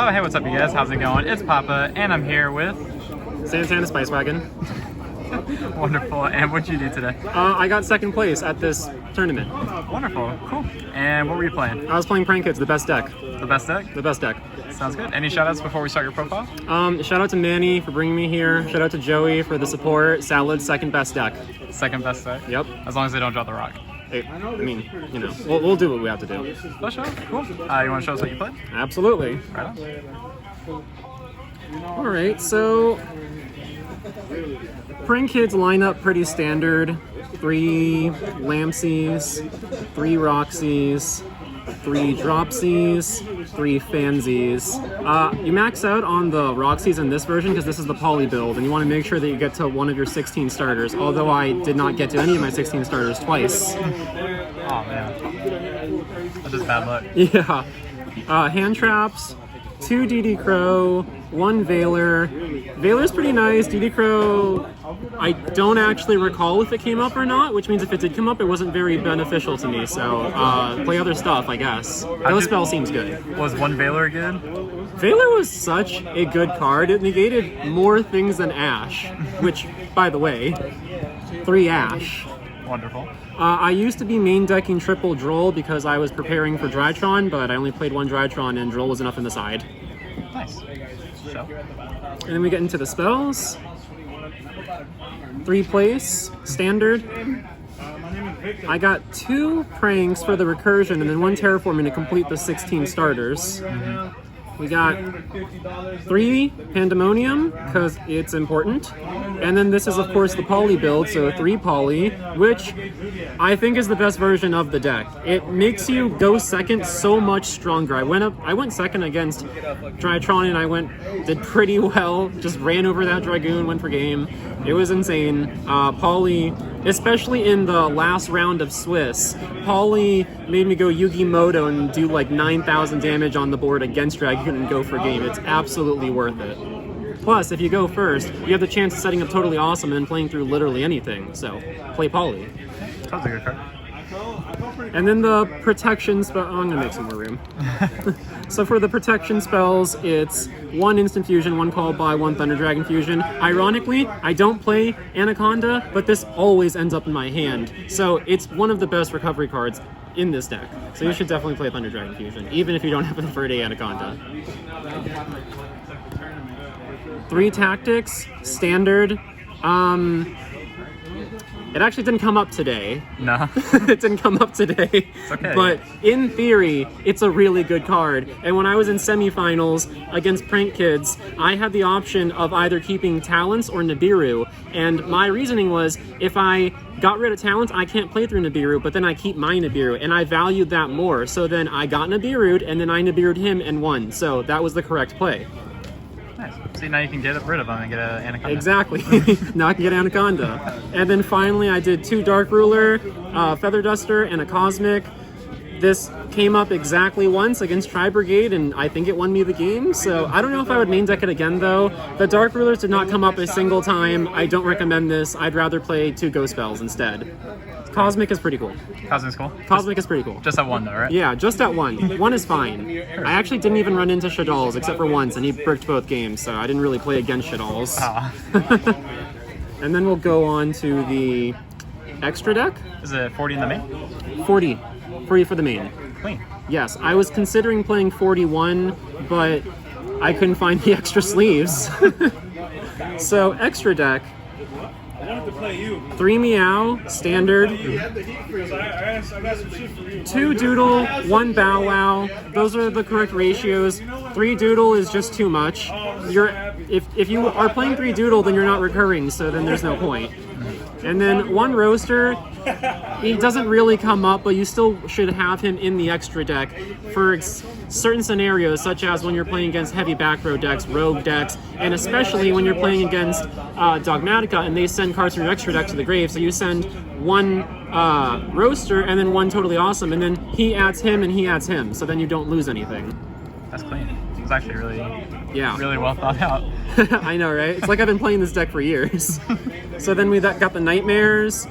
Oh, hey, what's up, you guys? How's it going? It's Papa, and I'm here with... SANTANA SPICEWAGON. Wonderful. And what'd you do today? I got second place at this tournament. Wonderful. Cool. And what were you playing? I was playing Prank Kids, the best deck. The best deck? The best deck. Sounds good. Any shoutouts before we start your profile? Shout out to Manny for bringing me here. Shout out to Joey for the support. Salad's second best deck. Second best deck? Yep. As long as they don't drop the rock. Hey, I mean, you know, we'll do what we have to do. Oh, sure. Cool. You want to show us what you played? Absolutely. Right on. All right, so Prank Kids line up pretty standard. 3 Lampsies, 3 Roxies, 3 Dropsies, 3 Fansies. You max out on the Roxies in this version because this is the poly build, and you want to make sure that you get to one of your 16 starters, although I did not get to any of my 16 starters twice. Oh, man. That's just bad luck. Yeah. Hand traps, 2 DD Crow, 1 Veiler. Veiler's pretty nice. DD Crow, I don't actually recall if it came up or not, which means if it did come up, it wasn't very beneficial to me, so play other stuff, I guess. Ghost Spell seems good. Was 1 Veiler good? Veiler was such a good card. It negated more things than Ash, which, by the way, 3 Ash. Wonderful. I used to be main decking triple Droll because I was preparing for Drytron, but I only played 1 Drytron and Droll was enough in the side. Nice. So. And then we get into the spells. 3 place, standard. I got 2 pranks for the recursion and then 1 terraforming to complete the 16 starters. We got 3 Pandemonium, because it's important. And then this is, of course, the poly build, so 3 poly, which I think is the best version of the deck. It makes you go second so much stronger. I went second against Drytron, and I did pretty well. Just ran over that Dragoon, went for game. It was insane. Poly, especially in the last round of Swiss, Poly made me go Yugioh and do like 9,000 damage on the board against Dragoon and go for game. It's absolutely worth it. Plus, if you go first, you have the chance of setting up totally awesome and playing through literally anything. So, play Poly. Sounds like a good card. And then the protection spell. Oh, I'm gonna make some more room. So for the protection spells, it's 1 Instant Fusion, 1 Called By, 1 Thunder Dragon Fusion. Ironically, I don't play Anaconda, but this always ends up in my hand. So it's one of the best recovery cards in this deck. So you should definitely play Thunder Dragon Fusion, even if you don't have a preferred Anaconda. 3 tactics, standard. It actually didn't come up today. No. It didn't come up today. It's okay. But in theory, it's a really good card. And when I was in semifinals against Prank Kids, I had the option of either keeping Talents or Nibiru. And my reasoning was, if I got rid of Talents, I can't play through Nibiru, but then I keep my Nibiru, and I valued that more. So then I got Nibiru'd, and then I Nibiru'd him and won. So that was the correct play. Nice. See, now you can get rid of them and get an Anaconda. Exactly. Now I can get Anaconda. And then finally I did 2 Dark Ruler, Feather Duster, and a Cosmic. This came up exactly once against Tri-Brigade, and I think it won me the game, so I don't know if I would main deck it again, though. The Dark Rulers did not come up a single time. I don't recommend this. I'd rather play 2 Ghost Spells instead. Cosmic is pretty cool. Cosmic's cool? Cosmic is pretty cool. Just at 1, though, right? Yeah, just at 1. 1 is fine. I actually didn't even run into Shadal's except for once, and he bricked both games, so I didn't really play against Shadal's. And then we'll go on to the extra deck. Is it 40 in the main? 40. 40 for the main. Clean. Yes, I was considering playing 41, but I couldn't find the extra sleeves. So, extra deck. 3 Meow, standard. 2 Doodle, 1 Bow Wow. Those are the correct ratios. 3 Doodle is just too much. If you are playing 3 Doodle, then you're not recurring, so then there's no point. And then 1 Roaster. He doesn't really come up, but you still should have him in the extra deck for certain scenarios, such as when you're playing against heavy back row decks, rogue decks, and especially when you're playing against Dogmatica and they send cards from your extra deck to the grave. So you send 1 Roaster and then 1 Totally Awesome, and then he adds him and he adds him, so then you don't lose anything. That's clean. It's actually really Yeah. Really well thought out. I know, right? It's like I've been playing this deck for years. So then we got the Nightmares,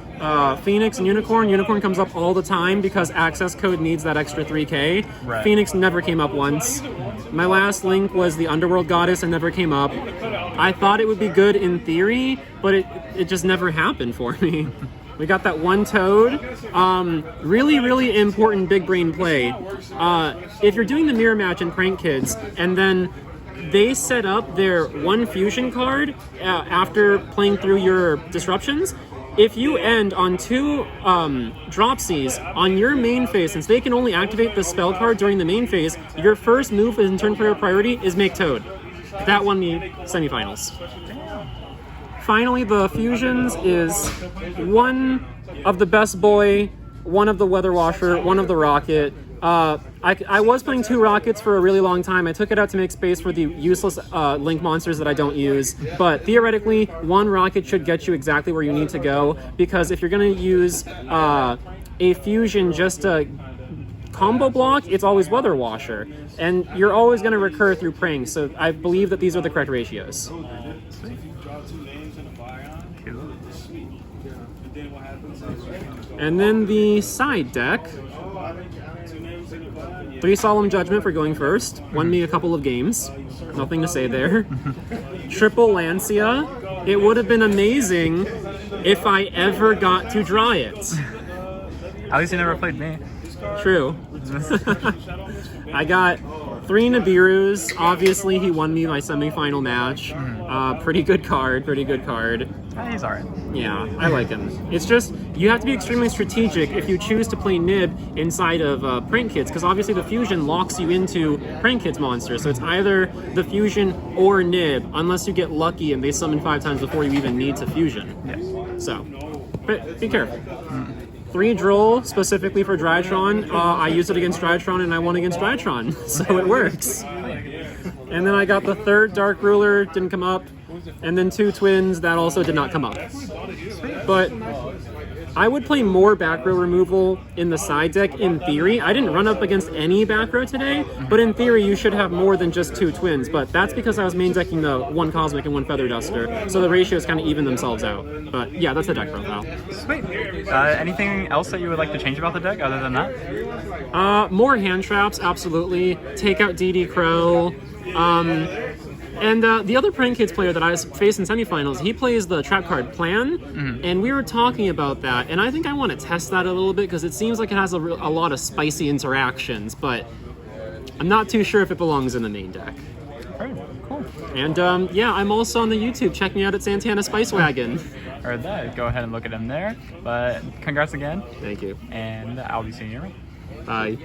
Phoenix and Unicorn. Unicorn comes up all the time because access code needs that extra 3K. Right. Phoenix never came up once. My last link was the Underworld Goddess and never came up. I thought it would be good in theory, but it just never happened for me. We got that one Toad. Really, really important big brain play. If you're doing the mirror match in Prank Kids, and then they set up their one fusion card after playing through your disruptions, if you end on 2 dropsies on your main phase, since they can only activate the spell card during the main phase, your first move in turn player priority is make Toad. That won me semifinals. Finally, the fusions is one of the Best Boy, one of the Weather Washer, one of the Rocket. I was playing 2 Rockets for a really long time. I took it out to make space for the useless Link monsters that I don't use. But theoretically, 1 Rocket should get you exactly where you need to go, because if you're going to use a fusion just to combo block, it's always Weather Washer. And you're always going to recur through Prank, so I believe that these are the correct ratios. And then the side deck. 3 Solemn Judgment for going first. Won me a couple of games. Nothing to say there. Triple Lancia. It would have been amazing if I ever got to draw it. At least you never played me. True. I got 3 Nibiru's. Obviously, he won me my semifinal match. Pretty good card, pretty good card. He's alright. Yeah, I like him. It's just, you have to be extremely strategic if you choose to play Nib inside of Prank Kids, because obviously the fusion locks you into Prank Kids monsters, so it's either the fusion or Nib, unless you get lucky and they summon 5 times before you even need to fusion. Yes. So, but be careful. 3 Droll, specifically for Drytron. I used it against Drytron and I won against Drytron, so it works. And then I got the 3rd Dark Ruler, didn't come up. And then 2 Twins, that also did not come up. But I would play more back row removal in the side deck in theory. I didn't run up against any back row today, but in theory you should have more than just 2 Twins. But that's because I was main decking the 1 Cosmic and 1 Feather Duster, so the ratios kind of even themselves out. But yeah, that's the deck profile. Sweet. Anything else that you would like to change about the deck other than that? More hand traps, absolutely. Take out DD Crow. And the other Prank Kids player that I faced in semifinals, he plays the trap card Plan, and we were talking about that, and I think I want to test that a little bit because it seems like it has a lot of spicy interactions, but I'm not too sure if it belongs in the main deck. Alright, cool. And yeah, I'm also on the YouTube. Check me out at Santana SPICEWAGON. Heard that. Go ahead and look at him there. But congrats again. Thank you. And I'll be seeing you around. Bye.